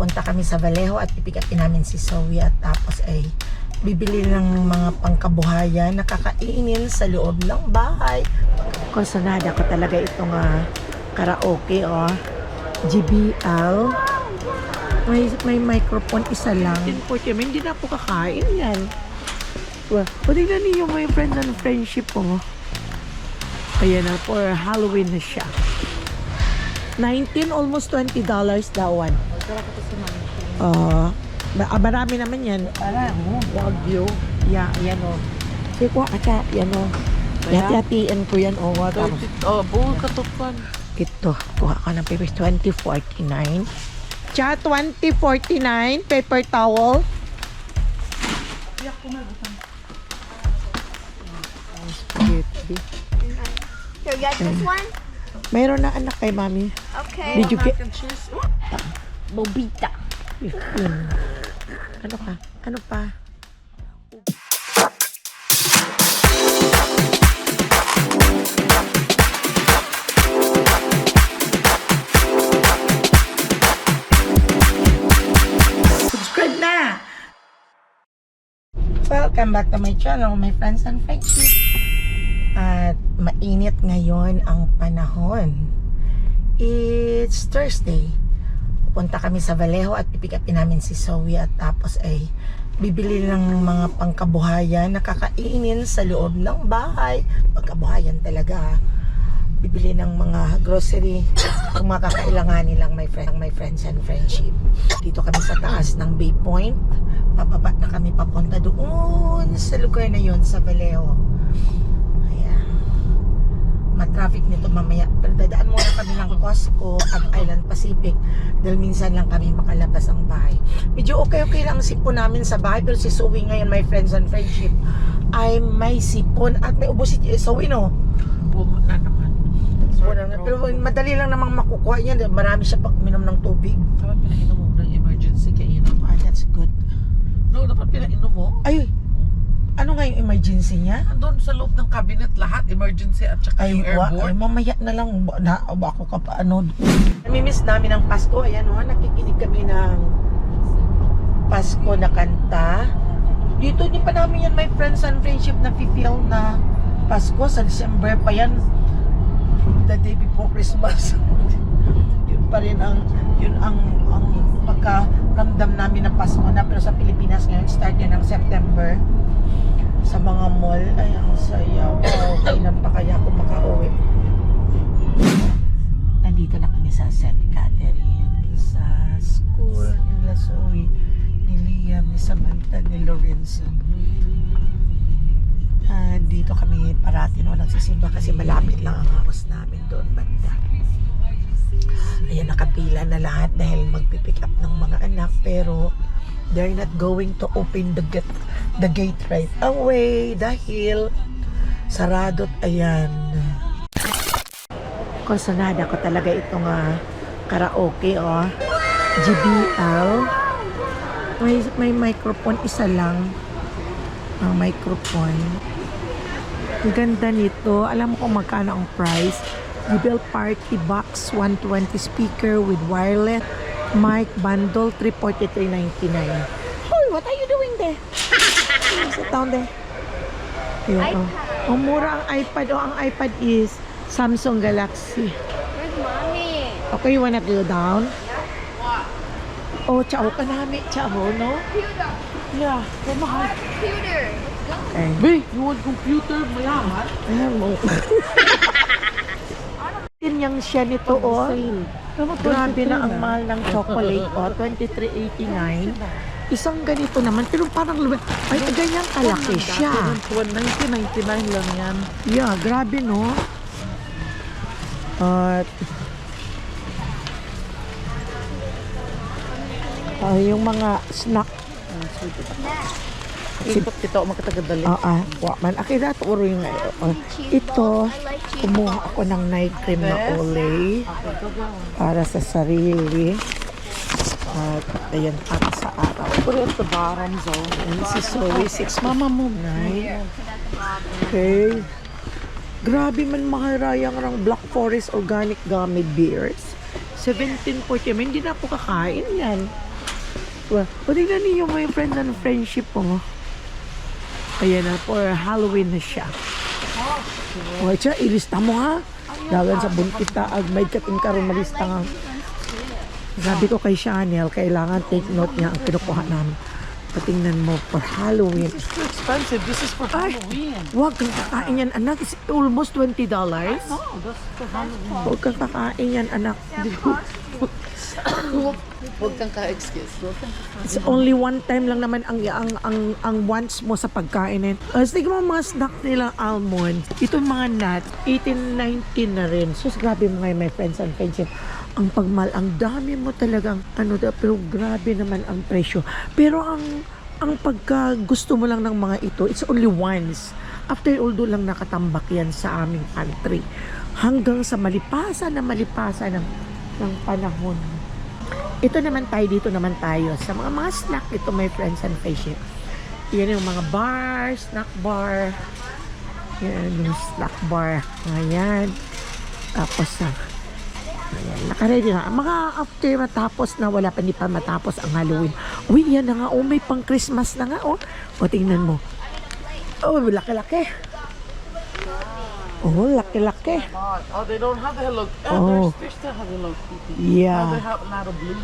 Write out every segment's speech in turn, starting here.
Pupunta kami sa Vallejo at ipikapin namin si Zoe at tapos ay bibili ng mga pangkabuhayan na kakainin sa loob ng bahay. Konsanada ko talaga itong karaoke GBL. May microphone isa lang. Hindi na po kakain yan. Well, tingnan niyo my friends and friendship po. Ayan na, for Halloween na siya. 19, almost $20 that one. Marami naman yan. Wagyu. Yeah, yan o. Sige ko, ata, yan o. Yati-yatiin ko yan o. Bull katupan. Ito, kuha ka ng papers. $20.49. Cha, $20.49. Paper towel. Spaghetti. So you got this one? Mayroon na anak kay mami. Okay. Did you get? Bobita. Ano ka? Ano pa? Subscribe na! Welcome back to my channel, my friends and friendship. At mainit ngayon ang panahon. It's Thursday. Pupunta kami sa Vallejo at ipikapin namin si Zoe at tapos ay bibili ng mga pangkabuhayan na kakainin sa loob ng bahay. Pangkabuhayan talaga. Bibili ng mga grocery kung makakailanganin lang my friends and friendship. Dito kami sa taas ng Bay Point. Pababa na kami papunta doon sa lugar na yon sa Vallejo. Traffic nito mamaya, pero dadaan muna kami ng Costco at Island Pacific dahil minsan lang kami makalabas ang bahay. Medyo okay lang ang sipon namin sa bahay, pero si Zoe ngayon, my friends and friendship, ay may sipon at may ubos si Zoe, no? Wala naman. Pero madali lang namang makukuha niya, marami siya pag minom ng tubig. Dapat pinainom mo ng emergency kainom. That's good. No, dapat pinainom mo. Ay, ano nga yung emergency niya? Doon sa loob ng cabinet lahat, emergency at saka yung airborne. Mamaya na lang ako ka pa ano. Namimiss namin ang Pasko. Ayan nakikinig kami ng Pasko na kanta. Dito hindi pa namin yan my friends and friendship na feel na Pasko sa December pa yan. The day before Christmas. Yun pa rin ang pagkaramdam namin ng Pasko na, pero sa Pilipinas ngayon start yan ng September. Sa mga mall, ay ang saya. Wow, kailan pa kaya ako makauwi? Nandito na kami sa St. Catherine, sa school nila Zoe, ni Liam, ni Samantha, ni Lorenzo. Dito kami parati nagsisimba kasi malapit lang ang house namin doon banda. Ayan, nakapila na lahat dahil magpipick up ng mga anak, pero they're not going to open the gate right away dahil saradot. Ayan. Konsanada ko talaga itong karaoke GBL. May microphone isa lang. Ang microphone. Ang ganda nito. Alam mo kung magkano ang price. GBL Party Box 120 speaker with wireless mic bundle $343.99. Hoy, what are you doing there? Sit down there. Ayun, ang mura ang iPad. Ang iPad is Samsung Galaxy. Where's mommy? Okay, you wanna go down? Oh, ciao ka namin. Ciao, no? Computer. Yeah, mahal. Computer. Let's go. Okay. Babe, you want computer? Mayaman? Ayan mo. Yung siya nito, grabe na ang mahal ng chocolate, $23.89. Isang ganito naman, pero parang ay, ganyan kalaki siya. $190.99 lang yan. Yeah, grabe, no? At yung mga snack. Sipot kita o makatagadali. Man. Akira ito, uro yung ito, kumuha ako ng night cream na Olay para sa sarili. At ayan, para sa araw. Put it at the bottom zone. Ayan si Zoe, 6 mama mo, 9. Okay. Grabe man maharayang rang Black Forest Organic Gummy Bears. 17.40. Hindi na ako kakain yan. Well, o tingnan niyo my friends and friendship po. Ayan na, for Halloween na siya. O, siya, ilista mo ha. Dagan sa bunkita, may kating karon malista nga. Sabi ko kay Chanel, kailangan take note niya ang kinukuha namin. Patingnan mo, for Halloween. It's too expensive. This is for Ay, Halloween. huwag kang kakain yan, anak. It's almost $20. No, that's for Halloween. Huwag kang kakain yan, anak. Huwag kang ka-excuse. It's only one time lang naman ang wants mo sa pagkain. Tignan mo mga snack nila almond. Itong mga nuts, 18.19 na rin. So, grabe mo ngayon, my friends and friendship. Ang pagmal, ang dami mo talagang pero grabe naman ang presyo. Pero ang pagka gusto mo lang ng mga ito, it's only once. After all, doon lang nakatambak yan sa aming pantry. Hanggang sa malipasan ng panahon. Ito naman tayo, dito naman tayo sa mga snack ito, my friends and friendship. Yan yung mga bar, snack bar. Yan yung snack bar. Ayan. Tapos ayan, nakaready na. Mga after matapos na, wala pa, hindi pa matapos ang Halloween. Uy, yan na nga. Oh, may pang Christmas na nga. Oh, tingnan mo. Oh, laki-laki. Oh, laki-laki. Oh, they don't have the Hello. Oh. They still have Hello Kitty. Yeah. Now they have a lot of blue.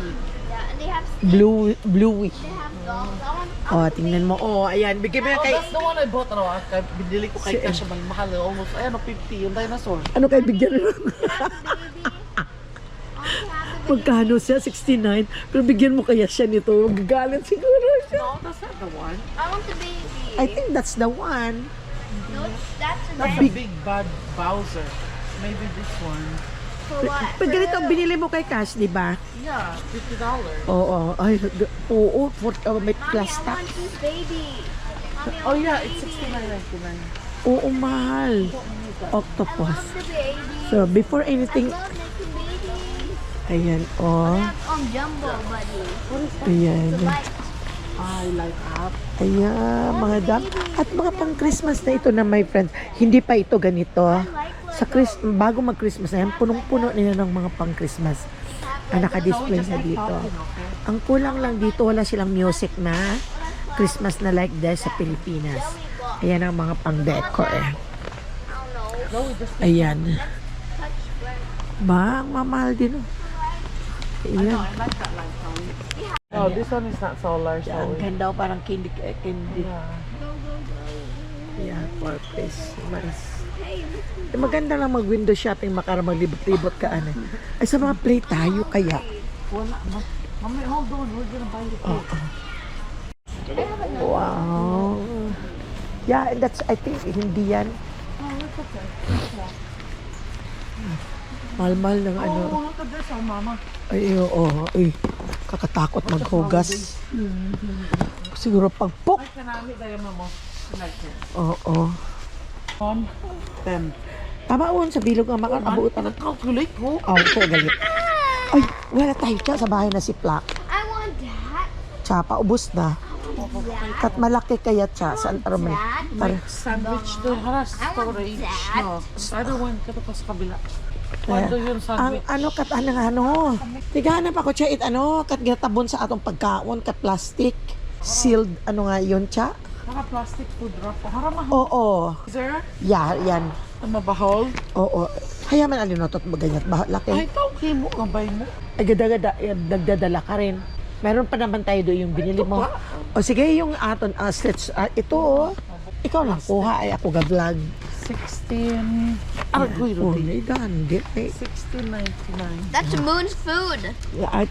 Yeah, and they have Bluey. they have dolls. I want Oh, tingnan mo. Oh, ayan. Bigyan mo yan Oh, kay... that's the one I bought. Ano, binili ko kay Kasha. Mahal. Almost, 50. Yung dinosaur. Ano kay bigyan mo? the baby. Magkano siya? 69. Pero bigyan mo kaya siya nito. Gagalit siguro siya. No, that's not the one. I want the baby. I think that's the one. No, that's the That's baby. the big bad Bowser. Maybe this one. For what? Pag ganito ang binili mo kay Cash, di ba? Yeah, $50. Oo. Ay, oo. May Mommy, I plastic. want this baby. Mommy, I Oh want yeah, the it's baby. $69.99. Oo, mahal. I Octopus. love the baby. So, before I anything, love making babies. ayan, oh. I have jumbo buddy. Ayan. The light. I like that. Ayan, mga dam. At mga pang Christmas na ito na my friends. Hindi pa ito ganito. Sa bago mag-Christmas na yan, punong-puno nila ng mga pang Christmas na naka-display na dito. Ang kulang lang dito, wala silang music na Christmas na like this sa Pilipinas. Ayan ang mga pang decor. I don't know. Ayan. Touch where. Ba, ang mamahal din. Oh. Ayan. I like that light, Tony. No, this one is not solar, so Ang ganda, parang candy. yeah. Yeah, for Christmas. Maganda lang mag-window shopping, makara maglibot-libot ka. Ano. Ay, sa mga play tayo kaya. Wala. Mommy, hold on. We're gonna buy the cake. Wow. Yeah, and that's, I think, hindi yan. Oh, it's okay. Mahal-mahal ng ano. Oh, look at this, oh, mama. Ay, oo. Ay, kakatakot maghugas. Siguro pagpok. Ay, kanami tayo, mama. Like it. Oo. 10. Tama on, sa bilog ang makakabot. Ano, calculate ko. Oh, ko galit. Ay, wala tayo siya sa bahay na si Plak. I want that. Tsaka, ubos na. Kat malaki kaya siya. Saan para man? That. Sandwich to haras I want storage. that. No, other one ka pa sa kabila. Kaya, Ano yung ang sandwich? ano kat ano. Tigahanap ako siya kat gatabon sa atong pagkaon kat plastic. Sealed ano nga yun siya? Naka plastic food wrap. Harama. Oo. Sir, Yeah, yan. mabahol. Oo. Kaya man alin notot ganyan. Laki. Ay, tawag mo, gabay mo. Ay, gada-gada, nagdadala ka rin. Meron pa naman tayo doon yung binili mo. O sige, yung aton, stretch, ito oh. Ikaw lang kuha, ay ako ga-vlog. 16. Argoy, Oh, Rudy. may dandi. Ay, 16.99. That's Moon's food. ay,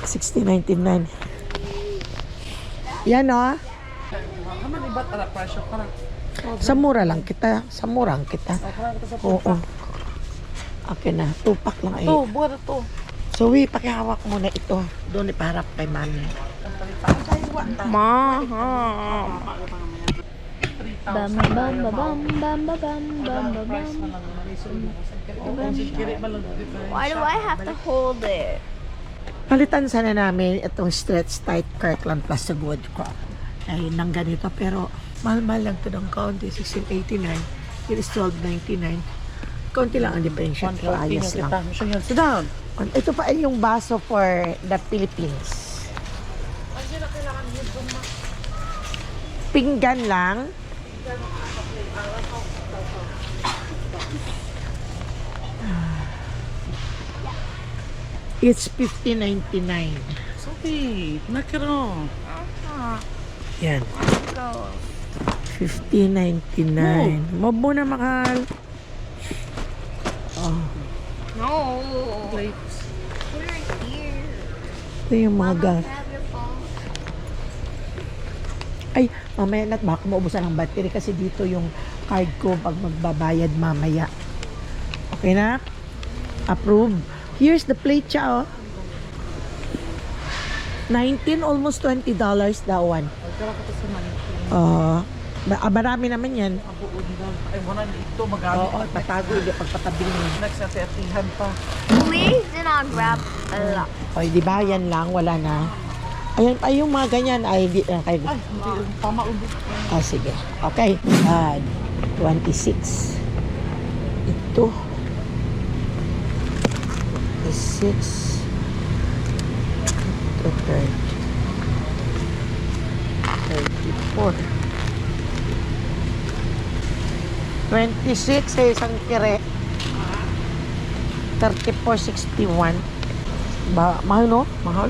60.99. Yan oh. Kaman iba't ala presyo ka lang. Sa mura lang kita. Sa murang kita. Oo. Okay na. Tupak lang ay. Ito, buwan na to. So, pakihawak mo na ito. Doon iparap kay mami. Ma. Bam bam bam bam bam bam bam bam bam. Why do I have to hold it? Palitan sana namin itong stretch tight Kirkland plus sa good ko. Ay, nang ganito. Pero, mahal-mahal lang ito ng kaunti. 16.89. It is 12.99. Kaunti lang ang differential. Ayos lang. Sit down. Ito pa ay yung baso for the Philippines. Pinggan lang. It's $15.99. Sorry, nakiro. Yan. $15.99. Mabo na mahal. Oh, No. Plates. We're here. ito yung mga gas. Have your phone. Ay, mamaya na baka maubusan ng battery kasi dito yung card ko pag magbabayad mamaya. Okay na? Approve. Here's the plate siya, oh. 19, almost $20 that one. Pagkara ko to sa manipin. Marami naman yan. Ang buod daw. Ay, wala na ito. Magamit. Oo, patago yung pagpatabi mo. Next natin atihan pa. Please do not grab a lot. O, di ba? Yan lang, wala na. Ayan, ay, yung mga ganyan, ay, di na kayo. Ay, hindi. Tama ubos. Ah, sige. Okay. 26. Ito. 26. Ito, 34. 26 sa isang kire. 34.61. Mahal, no? Mahal.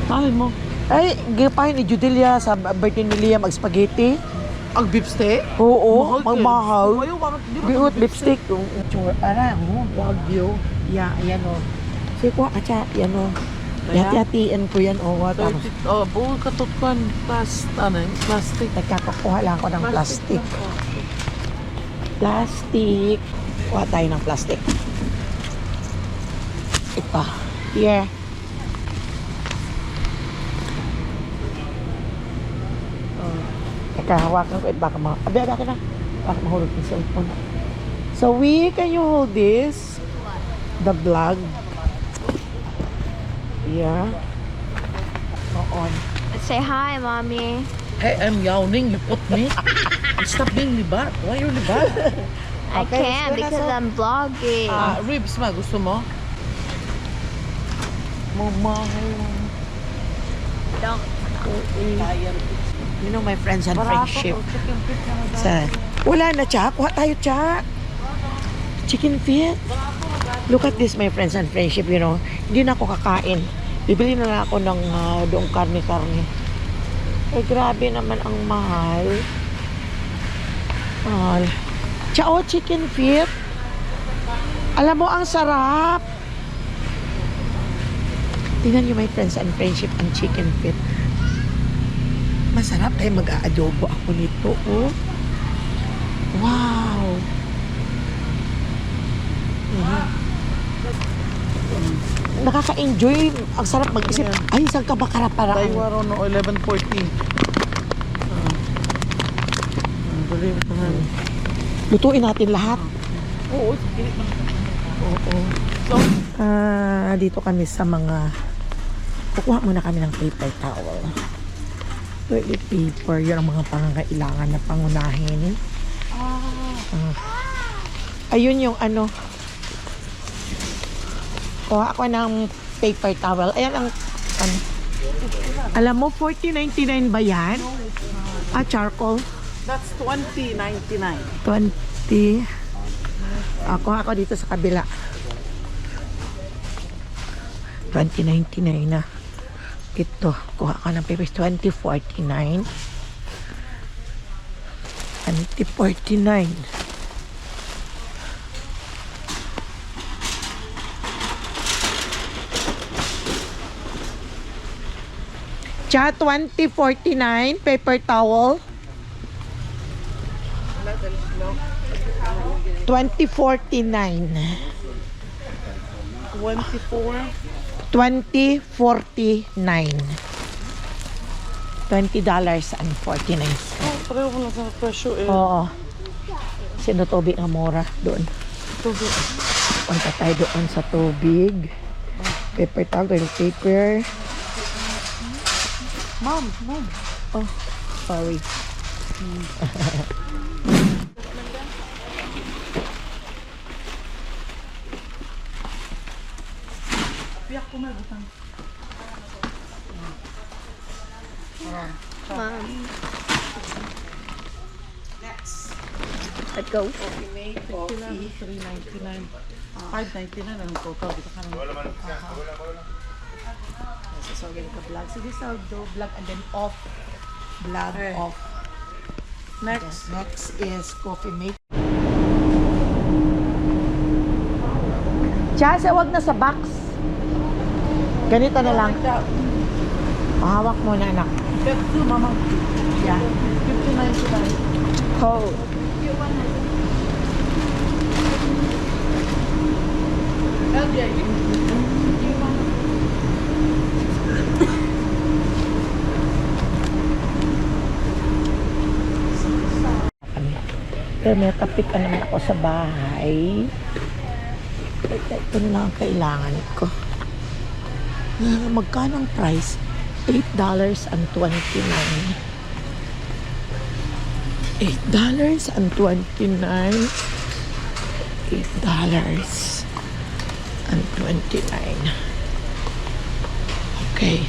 Mahal mo. Ay, gipahin ni Judelia sa birthday ni Liam mag-spaghetti. Ang beef steak? Oo, Mahal magmahal. Ayaw, bakit di ba Bihot ito beef lipstick. Ara, Wagyu. ya, ayan o. Sige ko, atya, yan o. Kaya? Yati-yatiin ko yan o. Tapos, 30, buong katutkan. Plastic. nagkakakuha lang ako ng plastic. Oh. Plastic. Kuha tayo ng plastic. Ito. Here. Teka, hawakan ko. Baka akin na. Baka mahulog yung cellphone. So, can you hold this? The vlog. Yeah. On. Say hi, mommy. Hey, I'm yawning. You put me. Stop being libat. Why you libat? I Okay, can't let's go na, because sir. I'm vlogging. Ribs ma. Gusto mo? Mamahal. Don't. You know my friends and friendship. Chicken feet na na. Sa, wala na, Chak. Kuha tayo, Chak. Chicken feet. Look at this, my friends and friendship, you know. Hindi na ako kakain. Bibili na lang ako ng doong karne-karne. Eh, grabe naman ang mahal. Mahal. Chao, chicken feet. Alam mo, ang sarap. Tingnan niyo, my friends and friendship, ang chicken feet. Masarap tayo mag-aadobo ako nito, oh. Wow. Nakaka-enjoy. Ang sarap mag-isip. Ay, isang kabakara para Taiwa ron no 11:14. Dali mo tahan. lutuin natin lahat. Oo, kilit man. Oo. So, Dito kami sa mga kukuha muna kami ng paper towel. Toilet paper. Yun ang mga pangangailangan na pangunahin. Ayun yung ano. Kuha ako ng paper towel. Ayan ang ano. Alam mo, $14.99 ba yan? Charcoal. that's 20.99. 20. Kuha ako dito sa kabila. $20.99 na. Ito. Kuha ako ng papers. $20.49. $20.49. Cha, $20.49 paper towel. $20.49. 24. $20.49. $20.49. Pareho mo lang sa presyo eh. Oo. Sino tubig ang mura doon? Tubig. Punta tayo doon sa tubig. Paper towel, toilet paper. Ma'am. Oh, sorry. Mom. Let's go. Coffee mate, coffee. 3.99. 5.99 ang total. Dito ka naman. So, ganito ka vlog. Sige, so, do vlog and then off. Vlog off. Next. Next is coffee mate. Chasa, wag na sa box. Ganito na lang. Hawak mo na, anak. Get two, mama. Yeah. 59.99. Oh. Pero may kapit naman ako sa bahay. Ito na lang ang kailangan ko. Magkano ang price? $8.29. $8.29. Okay.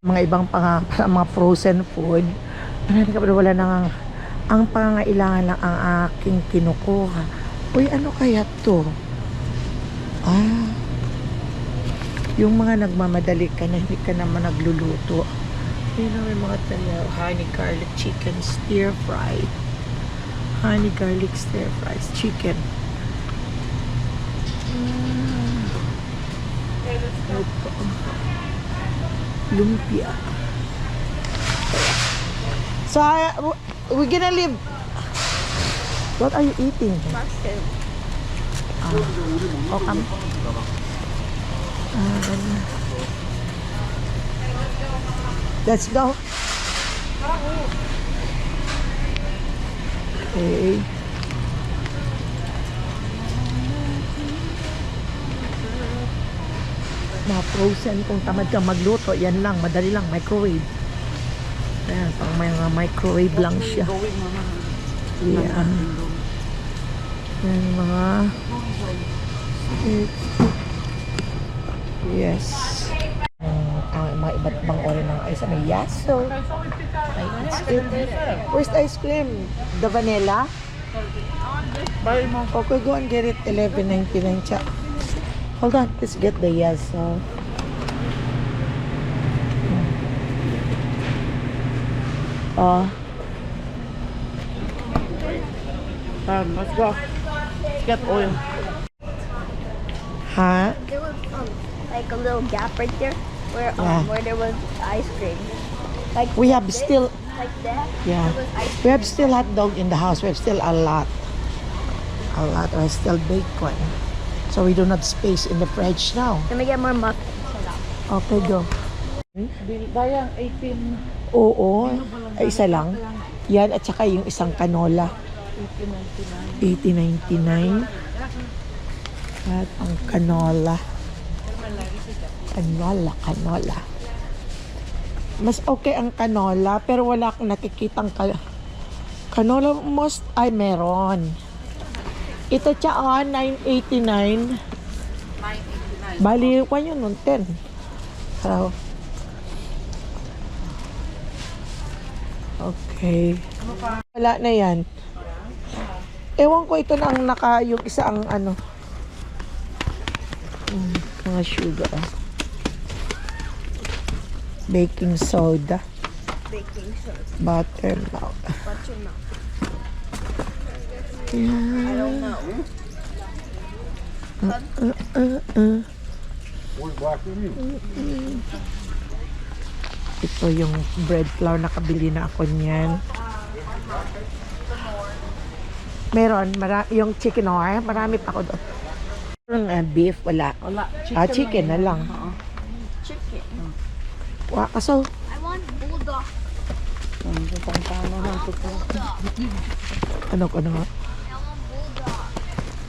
Mga ibang mga frozen food. Marami ka wala nang ang pangangailangan lang ang aking kinukuha. Uy, ano kaya to? Yung mga nagmamadali ka na hindi ka naman nagluluto. Yun na may mga honey garlic chicken stir fry. Honey garlic stir fries chicken. Ito. Lumpia. So, we're gonna leave. What are you eating? Mustard. Okay. Let's go. Okay. Mga frozen, kung tamad kang magluto, yan lang, madali lang, microwave. Ayan, pang mga microwave lang siya. Yeah. Yan, mga... Yes. Ang mga iba't ibang ori ng ice. May yaso. May ice cream. Where's the ice cream? The vanilla? Buy mo. Okay, go and get it. $11.99. Hold on, let's get the yaso. Let's go. Let's get oil. Ha? There was like a little gap right there where there was ice cream. Like We have this, still, like that. yeah. There was ice We have still hot dog in the house. We have still a lot. A lot. We have still bacon. So we don't have space in the fridge now. Let me get more muffins. Okay, go. Dayang 18. Oo. Ay, isa lang. Yan, at saka yung isang canola. 18.99. $80.99. At ang canola. Canola. Mas okay ang canola, pero wala akong nakikitang canola most ay meron. Ito siya, $9.89. 9.89. Bali, kwan yun nun, 10. So, okay. Wala na yan. Ewan ko, ito na ang yung isa ang ano. Mga sugar. Baking soda. baking soda. Buttermilk. Buttermilk. Yeah. I don't know. Ito yung bread flour, nakabili na ako niyan. Meron, yung chicken or, marami pa ako doon. Yung beef, wala. Wala. Chicken na lang. Oo. Chicken. So, I want bulldog. ano? I want bulldog.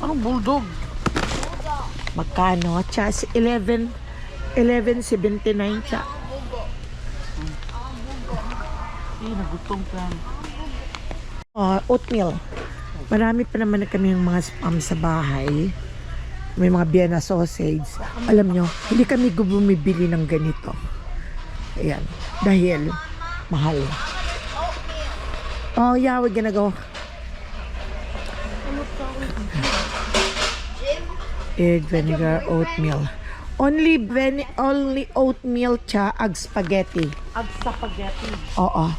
Anong bulldog? Bulldog. Magkano? Chas, 11. 11.79 siya. Nagutom ka. Oatmeal. Marami pa naman na kami yung mga spam sa bahay. May mga Vienna sausage. Alam nyo, hindi kami bumibili ng ganito. Ayan. Dahil mahal. Oh yeah, we're gonna go. Egg, vinegar, oatmeal. Only oatmeal cha ag spaghetti. Ag spaghetti. Oo.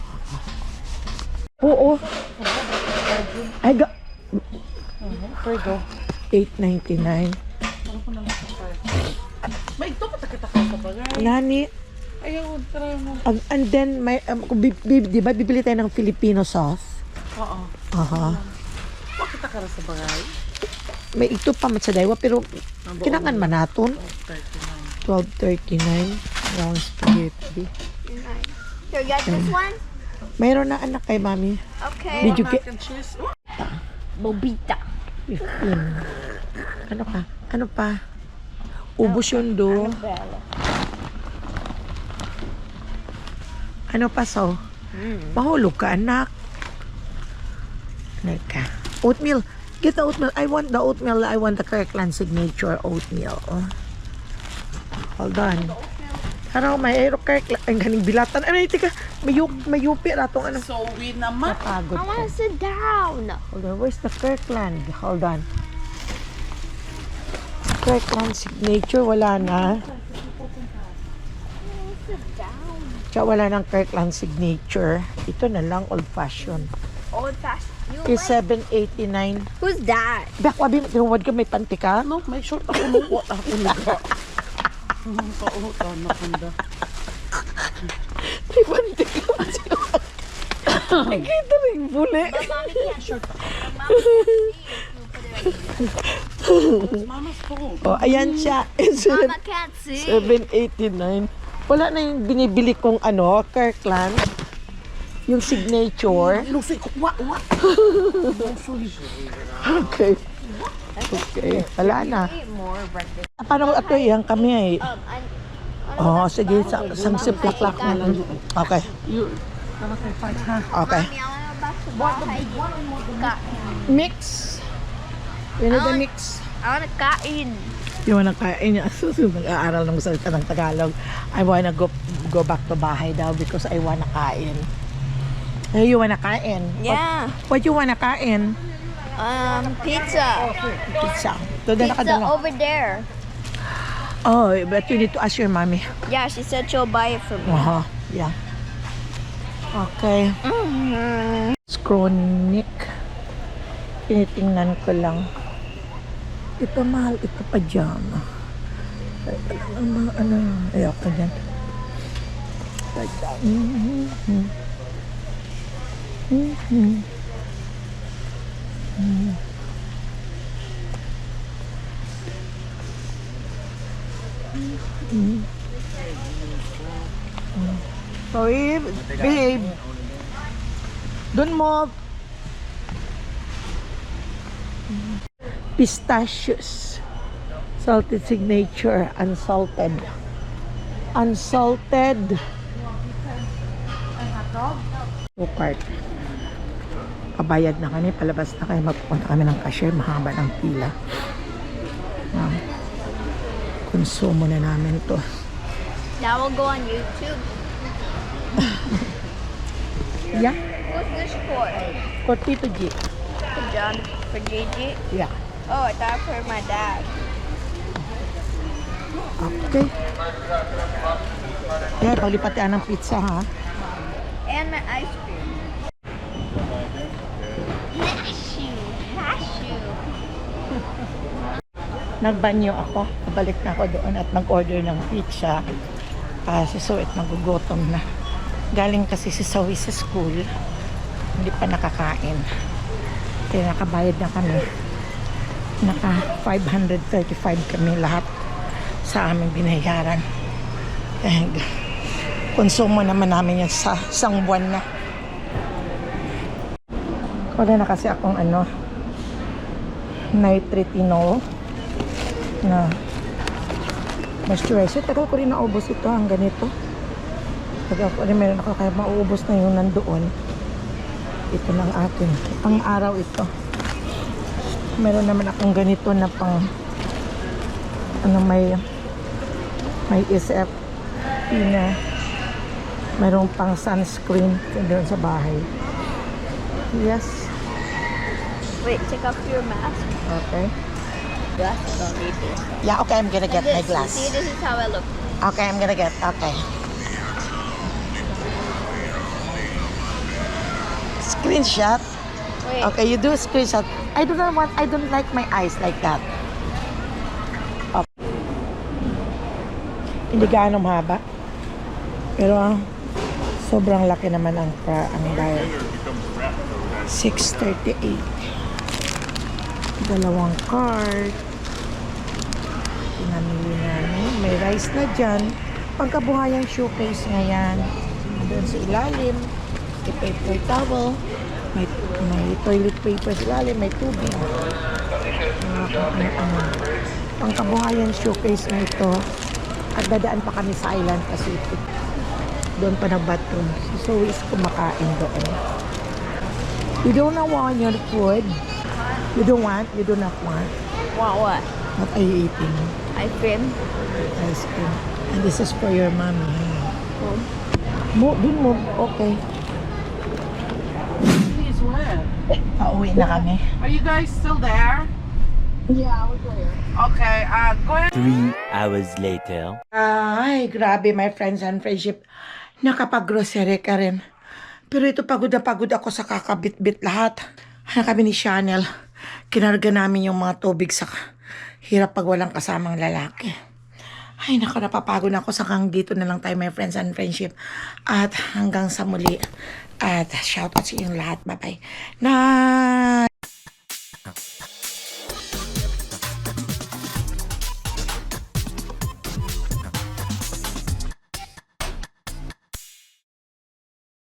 Oo. Ay, Here go. 8.99. May ito patakita ka sa bagay. Nani, Ayaw, try mo. and then, may, di ba, bibili tayo ng Filipino sauce? Oo. Aha. Pakita ka na sa bagay. May ito pa matsadaywa, pero kinangan man naton. 12.39. Yung spaghetti. So you got this one? Mayroon na anak kay mami. Okay. Did you get Mac and cheese. Bobita. 15? Ano ka? Ano pa? Ubus yun do. Ano pa so? Mahulog ka anak. Ano ka? Oatmeal. Get the oatmeal. I want the oatmeal. I want the Kirkland signature oatmeal. Hold on. Ano, may aero Kirkland. Ang ganing bilatan. Ano, tika. May yupi ratong ano. So, we naman. Napagod I ko. want to sit down. Hold on. Where's the Kirkland? Hold on. Kirkland signature. Wala na. Sit down. Tsaka wala ng Kirkland signature. Ito na lang, old fashion. Old fashioned. You Is like? 7.89. Who's that? Bak, wabi, tinuwad ka, may panty ka? No, may short ako nung what ako nito. Pautan na kanda. May panty ka. Nakita rin buli. But mommy can't short. Mama's phone. Oh, ayan siya. Mama can't see. 7.89. Wala na yung binibili kong ano, Kirkland. Yung signature. Lucy, what? Okay. Okay. Wala na. Eat more breakfast. Paano ito yan kami eh? Oh, sige. Sang siplaklak na lang. Okay. You, nakasay fight, ha? Okay. Mommy, I want to back to Mix. You know the I mix? want to kain. Yung nakain niya. Susunod mag-aaral ng salita ng Tagalog. I wanna go back to bahay daw because I wanna kain. Hey, you wanna kain? Yeah. What you wanna kain? Pizza. Pizza. Doon na Pizza nakadala. over there. Oh, but you need to ask your mommy. Yeah, she said she'll buy it for me. Aha, yeah. Okay. Chronic. Tinitingnan ko lang. Ito mahal, ito pajama. Ano, ayaw ko dyan. Sorry, babe. Doon mo. Pistachios. Salted signature. Unsalted. Unsalted. Sukart. Pabayad na kami. Palabas na kayo. Magpunta kami ng cashier. Mahaba ng pila. Konsumo na namin to. That will go on YouTube. Yeah. Who's this for? For Tito G. For John? For JJ? Yeah. Oh, I thought for my dad. Okay. Yeah, paglipatian ng pizza ha. And my ice cream. Cashew. Nagbanyo ako. Pabalik na ako doon at nag-order ng pizza. Si Suet nagugutom na. Galing kasi si Zoe sa school. Hindi pa nakakain. Kaya nakabayad na kami. Naka 535 kami lahat sa aming binayaran. And konsumo naman namin yan sa isang buwan na. Wala na kasi akong nitretinol na moisturizer. Tagal ko rin naubos ito, ang ganito. Tagal ko rin, meron ako kaya mauubos na yung nandoon. Ito ng akin. Pang araw ito. Meron naman akong ganito na pang ano, may SF na mayroong pang sunscreen doon sa bahay. Yes. Wait, take off your mask. Okay. Glasses don't need this. Yeah, okay, I'm gonna get my See, glass. this is how I look. Okay, I'm gonna get, okay. Screenshot. Wait. Okay, you do a screenshot. I don't like my eyes like that. Okay. Hindi gaano mahaba. Pero sobrang laki naman ang bayad. 638. Dalawang card. Pinamili namin. May rice na dyan. Pagkabuhayang showcase nga yan. Doon sa ilalim. May paper towel. May toilet paper sa ilalim. May tubig. Pangkabuhayan showcase na ito. At dadaan pa kami sa Island Pacific. Doon pa nag-bathroom. So, is kumakain doon. You don't want your food? You don't want? You do not want? Want what? What are you eating? Ice cream. Ice cream. And this is for your mommy. Oh. Move, dun move. Okay. Please, where? Pauwi na kami. Are you guys still there? Yeah, I was there. Okay, go ahead. 3 hours later. Ay, grabe my friends and friendship. Nakapag-grocery ka rin. Pero ito pagod na pagod ako sa kakabit-bit lahat. Ano kami ni Chanel. Kinarga namin yung mga tubig sa hirap pag walang kasamang lalaki. Ay, naku, napapagod ako sa hanggang dito na lang tayo my friends and friendship. At hanggang sa muli. At shoutout sa inyong lahat. Bye-bye. Na